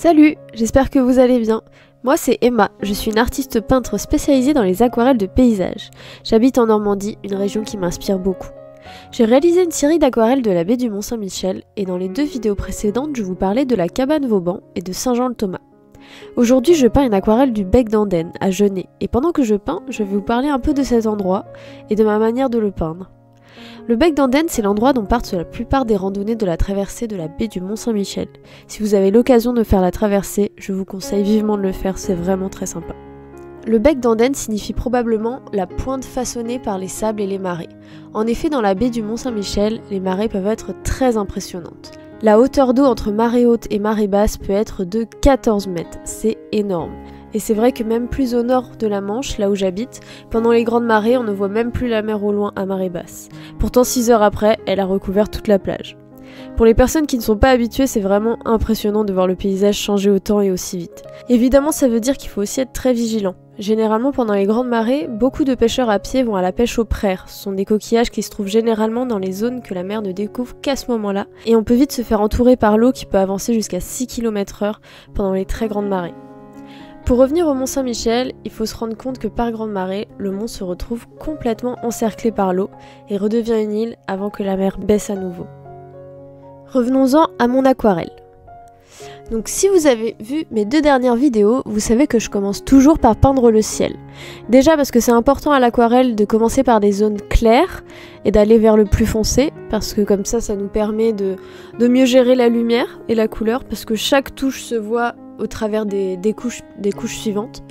Salut, j'espère que vous allez bien. Moi c'est Emma, je suis une artiste peintre spécialisée dans les aquarelles de paysages. J'habite en Normandie, une région qui m'inspire beaucoup. J'ai réalisé une série d'aquarelles de la baie du Mont-Saint-Michel et dans les 2 vidéos précédentes, je vous parlais de la cabane Vauban et de Saint-Jean-le-Thomas. Aujourd'hui, je peins une aquarelle du bec d'Andenne à Genêt et pendant que je peins, je vais vous parler un peu de cet endroit et de ma manière de le peindre. Le bec d'Andenne, c'est l'endroit dont partent la plupart des randonnées de la traversée de la baie du Mont-Saint-Michel. Si vous avez l'occasion de faire la traversée, je vous conseille vivement de le faire, c'est vraiment très sympa. Le bec d'Andenne signifie probablement la pointe façonnée par les sables et les marées. En effet, dans la baie du Mont-Saint-Michel, les marées peuvent être très impressionnantes. La hauteur d'eau entre marée haute et marée basse peut être de 14 mètres, c'est énorme. Et c'est vrai que même plus au nord de la Manche, là où j'habite, pendant les grandes marées, on ne voit même plus la mer au loin à marée basse. Pourtant 6 heures après, elle a recouvert toute la plage. Pour les personnes qui ne sont pas habituées, c'est vraiment impressionnant de voir le paysage changer autant et aussi vite. Évidemment, ça veut dire qu'il faut aussi être très vigilant. Généralement, pendant les grandes marées, beaucoup de pêcheurs à pied vont à la pêche aux praires. Ce sont des coquillages qui se trouvent généralement dans les zones que la mer ne découvre qu'à ce moment-là, et on peut vite se faire entourer par l'eau qui peut avancer jusqu'à 6 km/h pendant les très grandes marées. Pour revenir au Mont-Saint-Michel, il faut se rendre compte que par grande marée, le mont se retrouve complètement encerclé par l'eau et redevient une île avant que la mer baisse à nouveau. Revenons-en à mon aquarelle. Donc si vous avez vu mes 2 dernières vidéos, vous savez que je commence toujours par peindre le ciel. Déjà parce que c'est important à l'aquarelle de commencer par des zones claires et d'aller vers le plus foncé, parce que comme ça nous permet de mieux gérer la lumière et la couleur, parce que chaque touche se voit au travers des couches suivantes.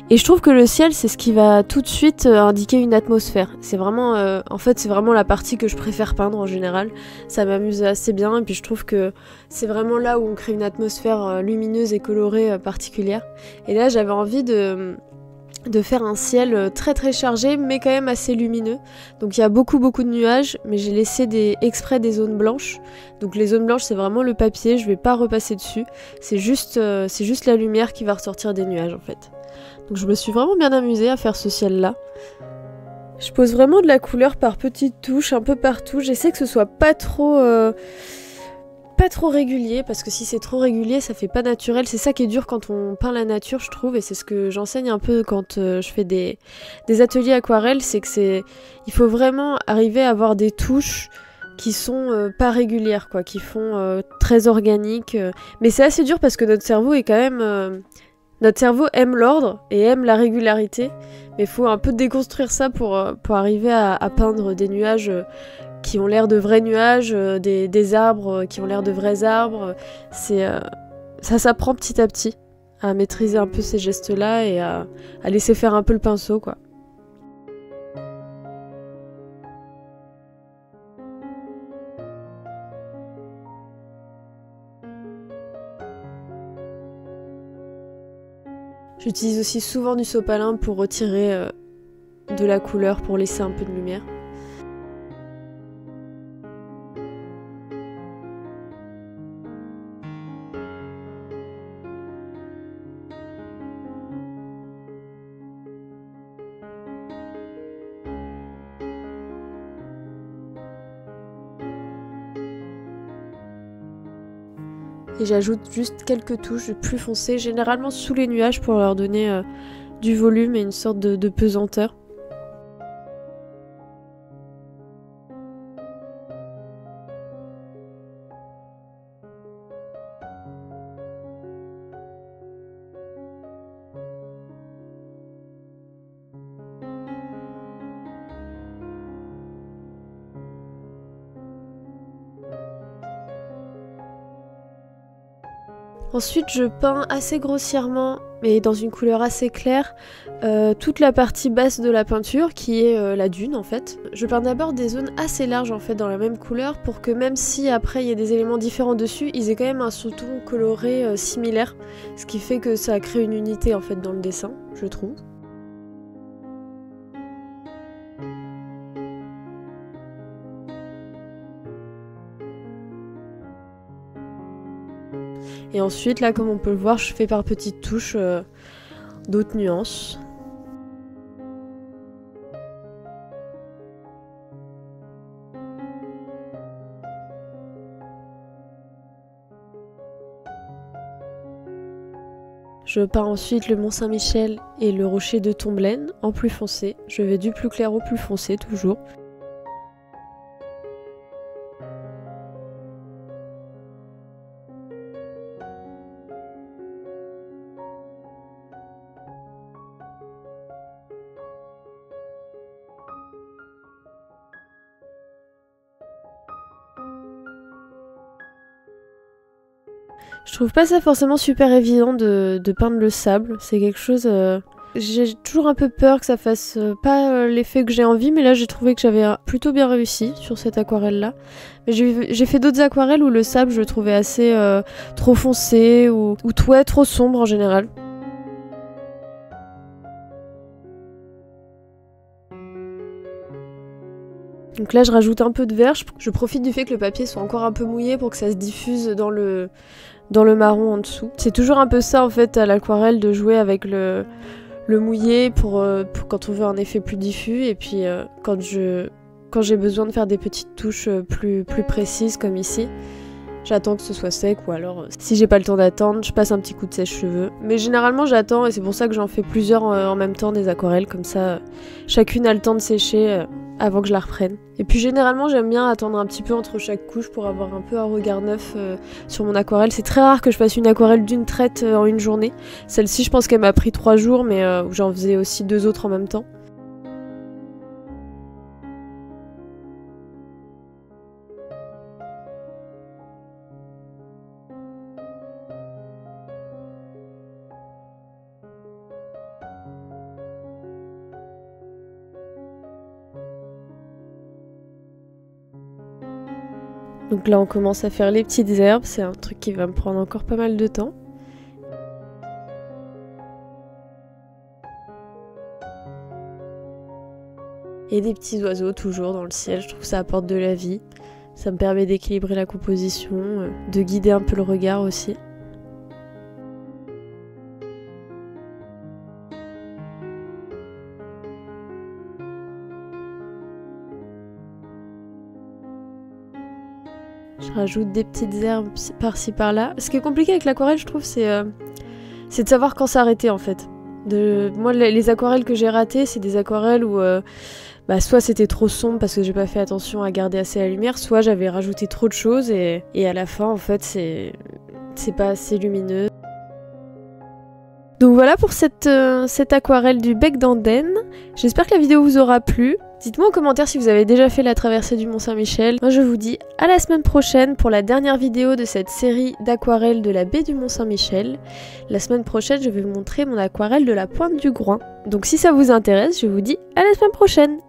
Et je trouve que le ciel, c'est ce qui va tout de suite indiquer une atmosphère. C'est vraiment, en fait, c'est vraiment la partie que je préfère peindre en général. Ça m'amuse assez bien et puis je trouve que c'est vraiment là où on crée une atmosphère lumineuse et colorée particulière. Et là, j'avais envie de faire un ciel très très chargé mais quand même assez lumineux. Donc il y a beaucoup de nuages, mais j'ai laissé exprès des zones blanches. Donc les zones blanches, c'est vraiment le papier, je vais pas repasser dessus. C'est juste la lumière qui va ressortir des nuages en fait. Donc je me suis vraiment bien amusée à faire ce ciel là. Je pose vraiment de la couleur par petites touches un peu partout. J'essaie que ce soit pas trop régulier, parce que si c'est trop régulier, ça fait pas naturel. C'est ça qui est dur quand on peint la nature, je trouve, et c'est ce que j'enseigne un peu quand je fais des ateliers aquarelles, c'est que il faut vraiment arriver à avoir des touches qui sont pas régulières, quoi, qui font très organiques. Mais c'est assez dur parce que notre cerveau est quand même... notre cerveau aime l'ordre et aime la régularité, mais il faut un peu déconstruire ça pour arriver à peindre des nuages qui ont l'air de vrais nuages, des arbres qui ont l'air de vrais arbres. Ça s'apprend petit à petit à maîtriser un peu ces gestes-là et à laisser faire un peu le pinceau, quoi. J'utilise aussi souvent du sopalin pour retirer de la couleur, pour laisser un peu de lumière. Et j'ajoute juste quelques touches plus foncées, généralement sous les nuages pour leur donner du volume et une sorte de pesanteur. Ensuite, je peins assez grossièrement, mais dans une couleur assez claire, toute la partie basse de la peinture, qui est la dune en fait. Je peins d'abord des zones assez larges en fait dans la même couleur, pour que même si après il y a des éléments différents dessus, ils aient quand même un sous-ton coloré similaire, ce qui fait que ça crée une unité en fait dans le dessin, je trouve. Et ensuite, là, comme on peut le voir, je fais par petites touches d'autres nuances. Je peins ensuite le Mont Saint-Michel et le rocher de Tomblaine en plus foncé. Je vais du plus clair au plus foncé toujours. Je trouve pas ça forcément super évident de peindre le sable, c'est quelque chose... J'ai toujours un peu peur que ça fasse pas l'effet que j'ai envie, mais là j'ai trouvé que j'avais plutôt bien réussi sur cette aquarelle-là. Mais j'ai fait d'autres aquarelles où le sable je le trouvais assez trop foncé ou ouais, trop sombre en général. Donc là je rajoute un peu de vert, je profite du fait que le papier soit encore un peu mouillé pour que ça se diffuse dans le marron en dessous. C'est toujours un peu ça en fait à l'aquarelle, de jouer avec le mouillé pour quand on veut un effet plus diffus, et puis quand j'ai besoin de faire des petites touches plus précises comme ici, j'attends que ce soit sec, ou alors si j'ai pas le temps d'attendre, je passe un petit coup de sèche-cheveux. Mais généralement j'attends, et c'est pour ça que j'en fais plusieurs en même temps, des aquarelles, comme ça chacune a le temps de sécher avant que je la reprenne. Et puis généralement j'aime bien attendre un petit peu entre chaque couche pour avoir un peu un regard neuf sur mon aquarelle. C'est très rare que je fasse une aquarelle d'une traite en une journée. Celle-ci je pense qu'elle m'a pris 3 jours, mais j'en faisais aussi 2 autres en même temps. Donc là on commence à faire les petites herbes, c'est un truc qui va me prendre encore pas mal de temps. Et des petits oiseaux toujours dans le ciel, je trouve que ça apporte de la vie. Ça me permet d'équilibrer la composition, de guider un peu le regard aussi. Je rajoute des petites herbes par-ci par-là. Ce qui est compliqué avec l'aquarelle, je trouve, c'est de savoir quand s'arrêter en fait. Moi, les aquarelles que j'ai ratées, c'est des aquarelles où soit c'était trop sombre parce que j'ai pas fait attention à garder assez la lumière, soit j'avais rajouté trop de choses et à la fin, en fait, c'est pas assez lumineux. Donc voilà pour cette aquarelle du bec d'Andenne. J'espère que la vidéo vous aura plu. Dites-moi en commentaire si vous avez déjà fait la traversée du Mont Saint-Michel. Moi je vous dis à la semaine prochaine pour la dernière vidéo de cette série d'aquarelles de la baie du Mont Saint-Michel. La semaine prochaine je vais vous montrer mon aquarelle de la pointe du Groin. Donc si ça vous intéresse, je vous dis à la semaine prochaine.